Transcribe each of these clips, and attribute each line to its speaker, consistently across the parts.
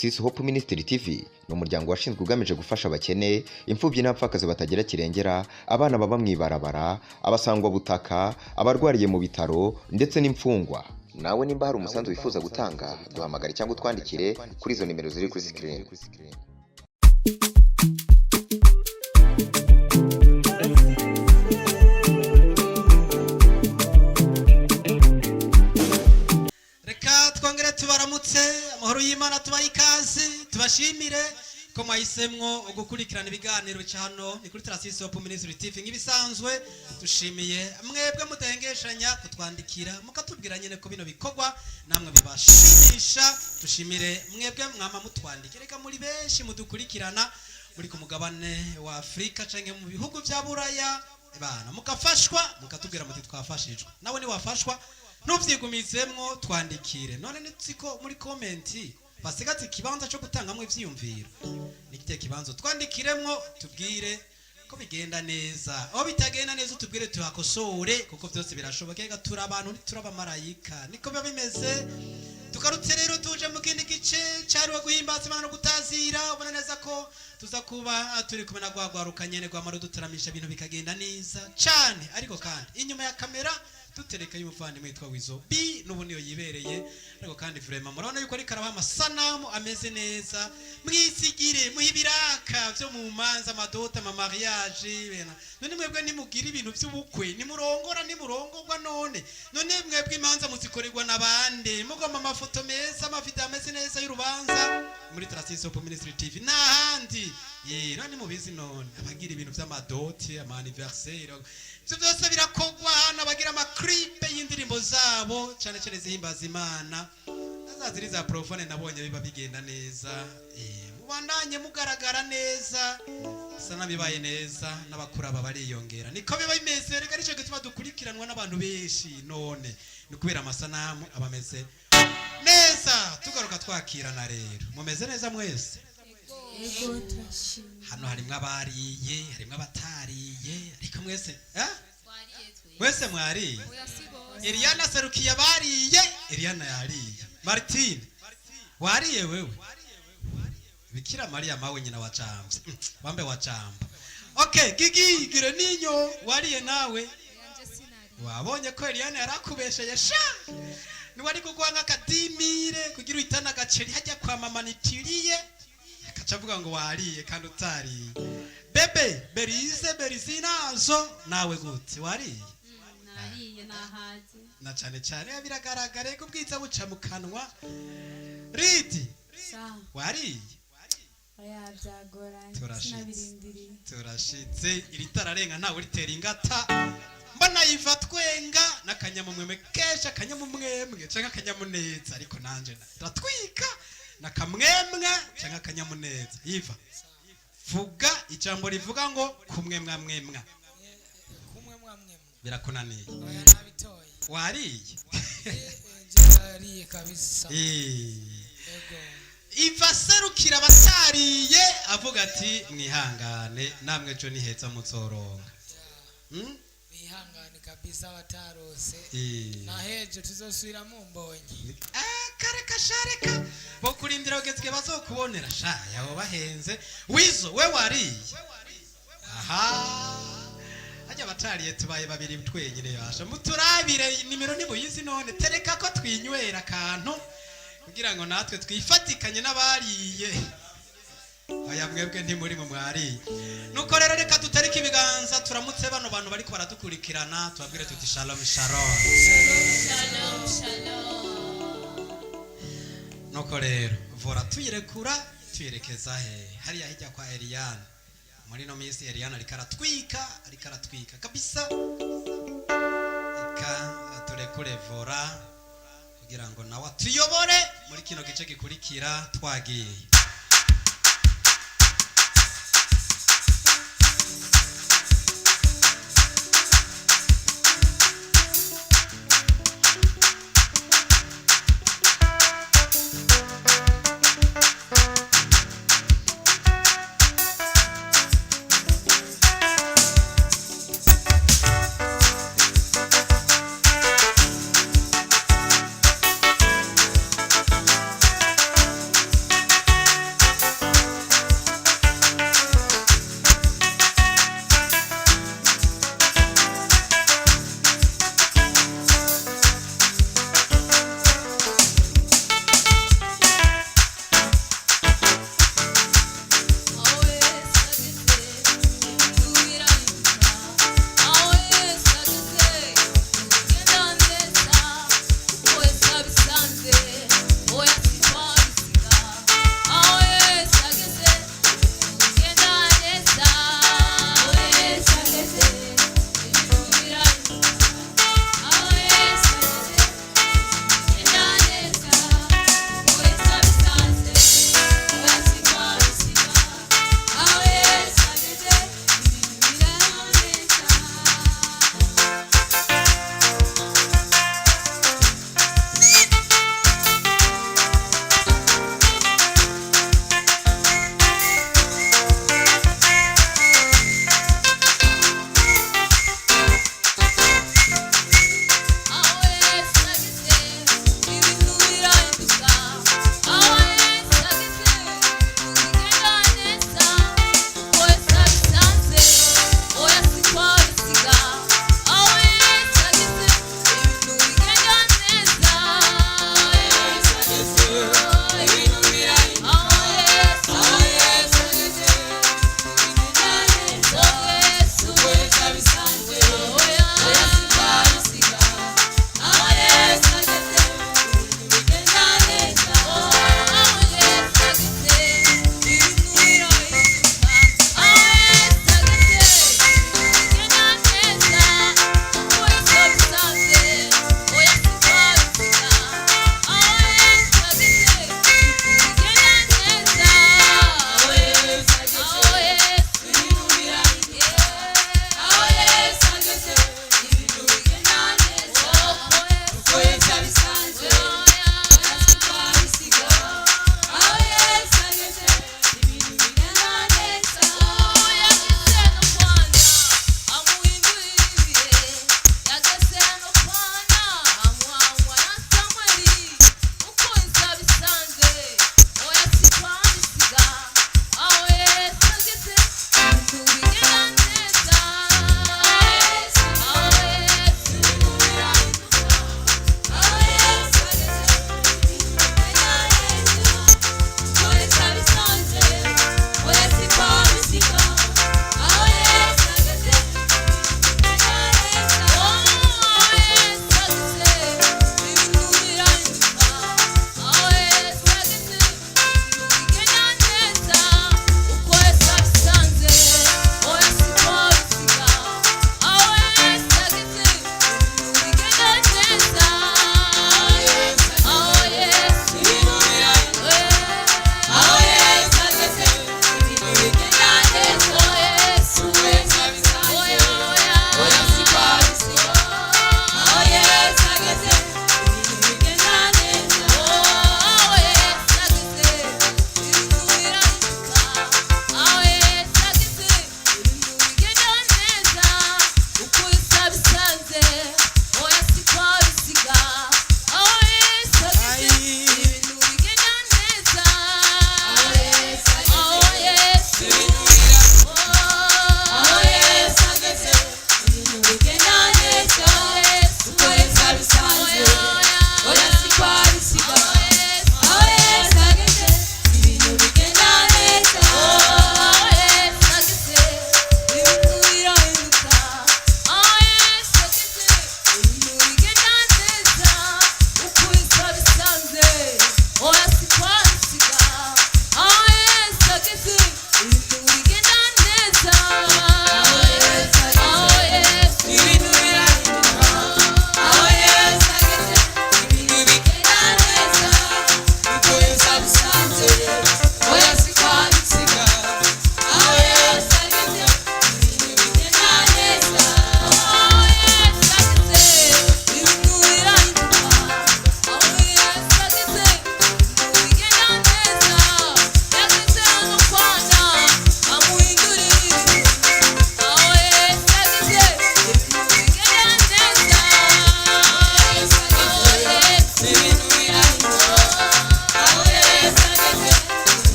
Speaker 1: Tarcisse Hope Ministry TV ni umuryango washinzwe ugamije gufasha abakene, imfubyi n'abapfakazi batagira kirengera, abana baba mw'ibarabara, abasangwa butaka, abarwariye mu bitaro ndetse n'imfungwa. Nawe nimba hari umusanzu wifuza gutanga, duhamagare cyangwa utwandikire kuri izo nimero ziri kuri screen.
Speaker 2: Reka twongere tubaramutse, amahoro y'Imana tubaye ikaze, tubashimire ko mwahisemwo gukurikirana ibiganiro bica hano ni kuri Tarcisse Hope Ministry TV. Nk'ibisanzwe dushimiye mwebwe mudahengeshanya kutwandikira mukatubwira nyene ko bino bikorwa namwe bibashimisha. Dushimire mwebwe mwama mutwandikira, reka muri benshi mudukurikirana muri ku mugabane wa Afrika canke mu bihugu vya Buraya, bana mukafashwa mukatubwira muti twafashijwe. Nawe ni wafashwa nuvyigumizemwo twandikire. None nitsiko muri komenti basigatse ikibanza cyo gutangamwe ivyiyumviro, nikite kibanzo twandikiremwo tubwire ko bigenda neza, aho bitagenda neza tubwire tuhakosore, kuko byose birashoboka. Ega turi abantu turaba marayika, niko biba bimeze. Tukarutse rero tuje mu kindi gice cyariwe guhimbaza Imana no gutazira. Ubona neza ko tuza kuba turi kumwe na gwagwaruka nyene gwamara dutaramisha ibintu bikagenda neza cyane, ariko kandi inyuma ya kamera dutereka y'umuvandimwe witwa Wizo B n'ubu niyo yibereye. Ariko kandi vraiment murabona yuko ari karaba amasanamu ameze neza, mwisigire muhibiraka byo mu manza amadota ma mariage bena. None mwebwe nimugira ibintu by'ubukwe nimurongora nimurongorwa, none mwebwe imanza muzikorerwa nabande mugoma amafoto meza amavideo ameze neza y'urubanza muri Tarcisse Hope Ministry TV n'ahandi. None mubizi none abagira ibintu by'amadoti ama anniversaire byose birakogwa hano, abagira amakripe y'indirimbo zabo cyane cyane zihimbaza Imana azaziri za profane. Nabonye biba bigenda neza, mubandanye mugaragara neza, sana bibaye neza, n'abakuraba bariyongera, niko biba bimeze. Reka nico gituma dukurikiranwa n'abantu benshi, none ni kubera amasanamu abameze neza. Tugaruka twakirana rero, mumeze neza mwese? Hano harimwe abariye harimwe abatariye, ariko mwese mwese mwariye. Eliana serukiye abariye, Eliana yariye. Martine wariye wewe? Bikira Maria mawe nyina wa Cambye bambe wa Camba. Okay, Gigi gire ninyo wariye nawe? Wabonye ko Eliana yarakubesheye sha, ni wari kugwanga kadimire kugira uhitana gaceri hajya kwa mama nitiriye, akacavuga ngo wariye kandi utariye. Bebe Berize nazo nawe gute wariye?
Speaker 3: Nariye nahaze
Speaker 2: Na cyane cyane biragaragara ko bwiza buca mu kanwa. Riti wariye?
Speaker 3: oya byagoranye sinabirindiriye.
Speaker 2: Turashitse iri tararenga ntawe ritera ingata, mbona yiva twenga n'akanyamumwemwe kesha, akanyamumwemwe cyangwa akanyamuneza, ariko nanje ndatwika nakamwemwe cyangwa akanyamuneza. Yiva vuga ijambo rivuga ngo kumwemwa mwemwa. Birakunaniye?
Speaker 4: oya nabitoye.
Speaker 2: Wariye?
Speaker 4: Nje kabisa. Ego.
Speaker 2: Iva serukira abatariye avuga ati mwihangane namwe cyo niheza muzoronga.
Speaker 4: Mwihangane kabisa abatarose. Naheje tuzosubira mu mbonye.
Speaker 2: Kareka shareka bo kurindira ugezwe bazokubonera sha yabo bahenze. Wizo we wariye? Aha ajya batariye tubaye babiri twenyine yasha muturabire nimero nibuyizi. None tereka ko twinywera kantu kugira ngo natwe twifatikanye n'abariye. Aya mwebwe ntimuri mu mwariye. Nuko rero reka dutarika ibiganza turamutse bano bantu bariko baradukurikirana, tubabwire tuti shalom shalom.
Speaker 3: Shalom shalom.
Speaker 2: Nuko rero vora tuyirekura tuyerekeza he hariya hijya kwa Eliana. Muri no minsi Eliana arikaratwika kabisa. Eka turekure vora kugira ngo nawe tuyobore muri kino gice gikurikira twagiye.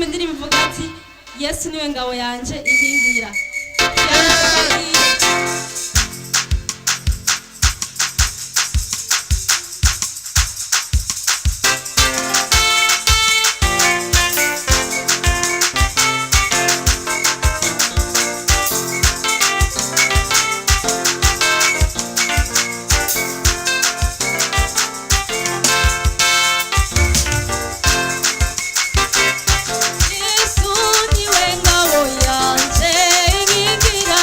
Speaker 3: indirimbo ivuga ati Yesu niwe ngabo yanje inkingira.
Speaker 5: Yesu niwe ngabo yanje inkingira.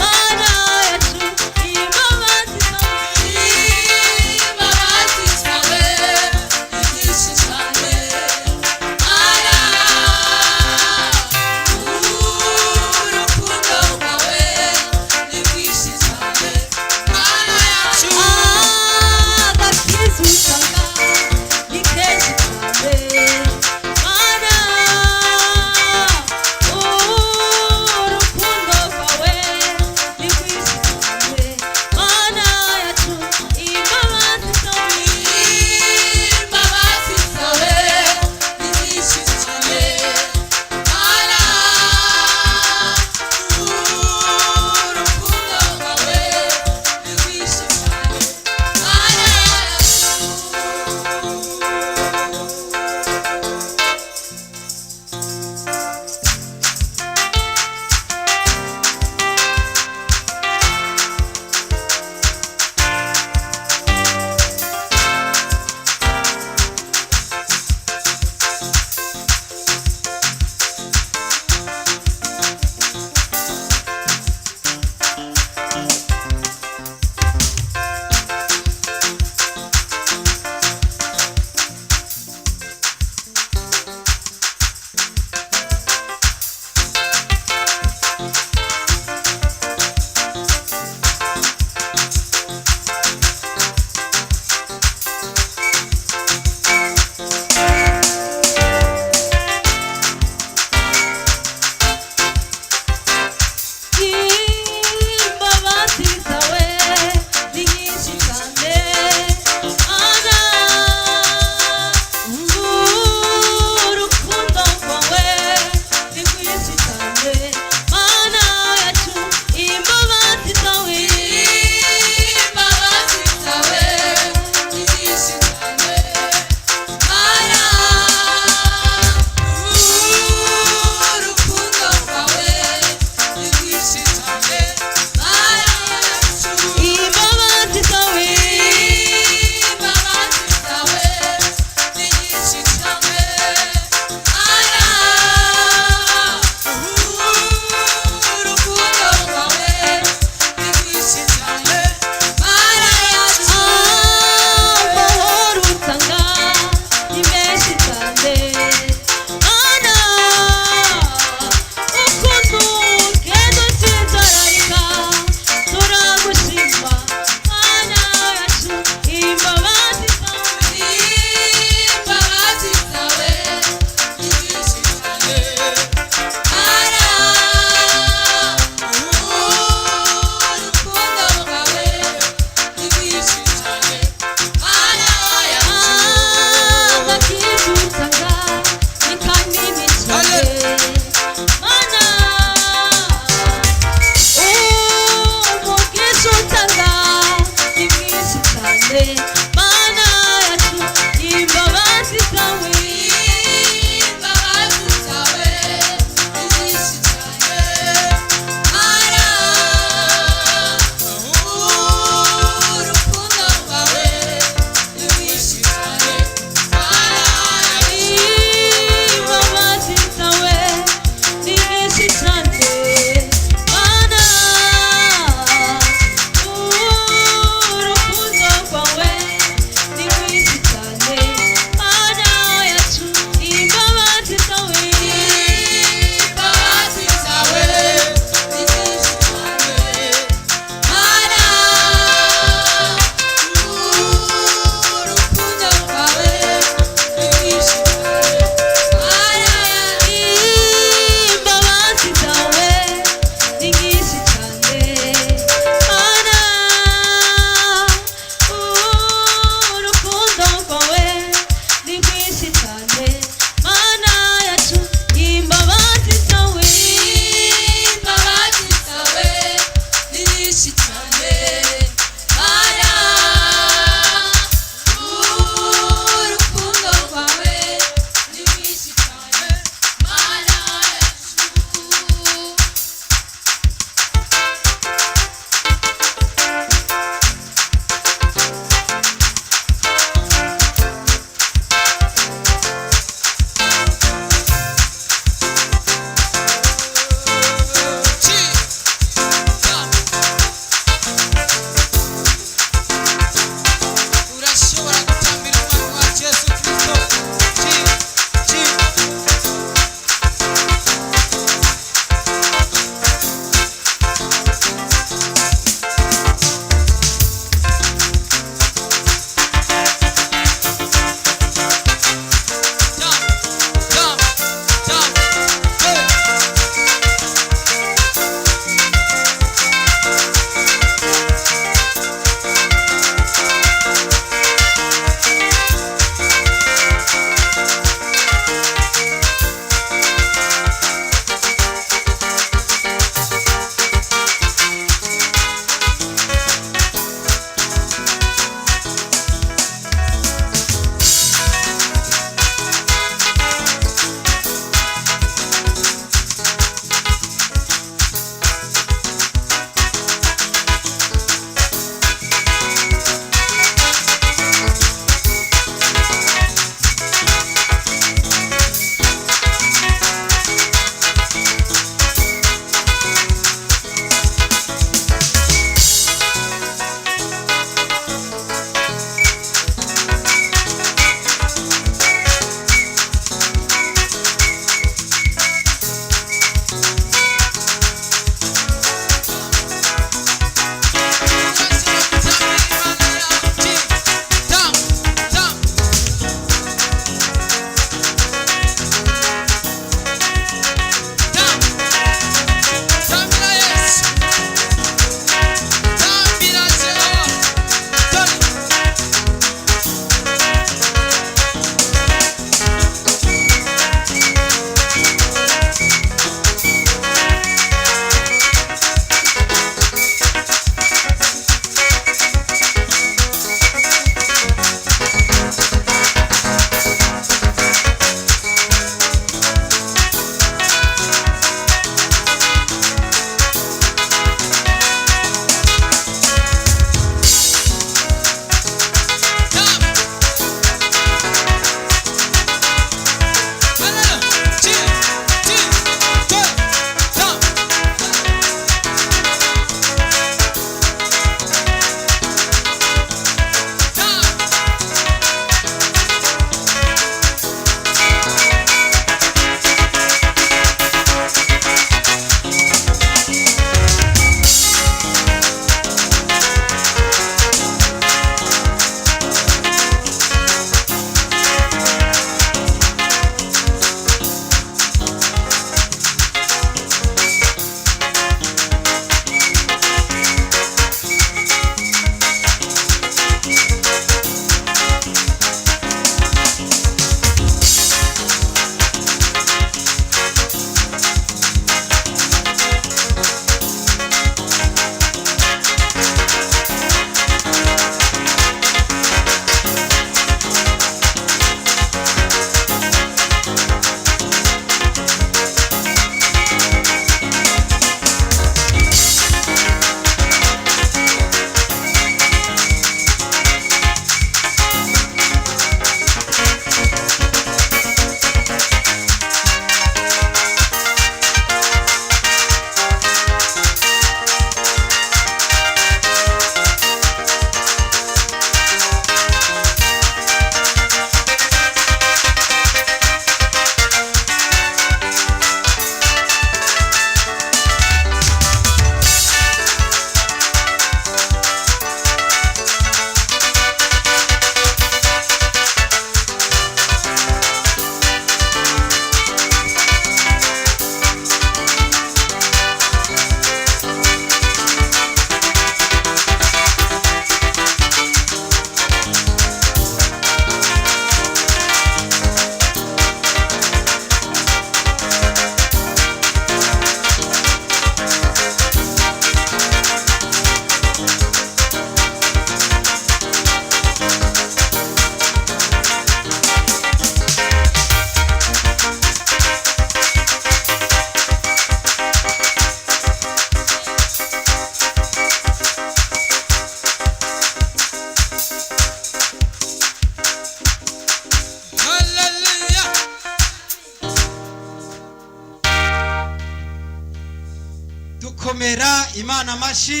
Speaker 2: dukomera imana amashi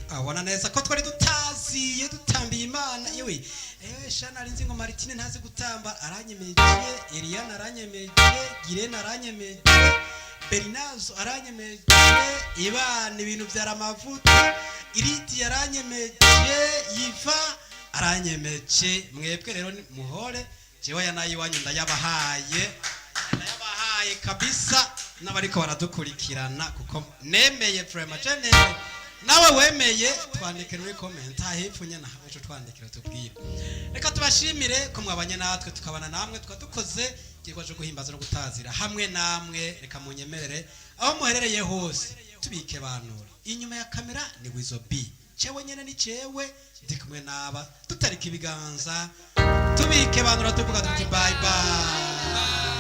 Speaker 2: abona neza ko twari dutaziye dutambiye imana yewe shana arinzi ngo Martine ntazi gutamba aranyemeje, Eliana aranyemeje, Girena aranyemeje, Berinazo aranyemeje, Ibana ibintu byara amavuta, Iriti yaranyemeje, Yiva aranyemeje. Mwebwe rero muhore jewe yanayi wanyu ndayabahaye kabisa, n'abariko baradukurikirana kuko nemeye vraiment jeneme. Nawe wemeye twandike muri comment hepfo nyene haje twandikira tubwire. Reka tubashimire ko mwabanye natwe tukabana namwe twadukoze gikorwa cyo guhimbaza no gutazira hamwe namwe. Reka munyemerere aho muherereye hose tubike banura inyuma ya kamera ni Wizo B, cewe nyene ni cewe ndi kumwe naba tutarika ibiganza tubike banura tuvuga tuti bye bye.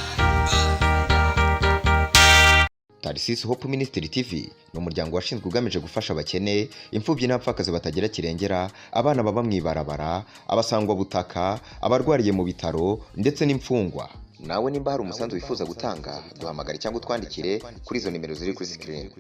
Speaker 1: Tarsis Hope Ministry TV ni umuryango washinzwe ugamije gufasha abakene, imfubyi n'abapfakazi batagira kirengera, abana baba mwibarabara, abasangwa butaka, abarwariye mu bitaro ndetse n'imfungwa. Nawe nimba hari umusanzu wifuza gutanga duhamagare cyangwa utwandikire kuri izo nimero ziri kuri screen.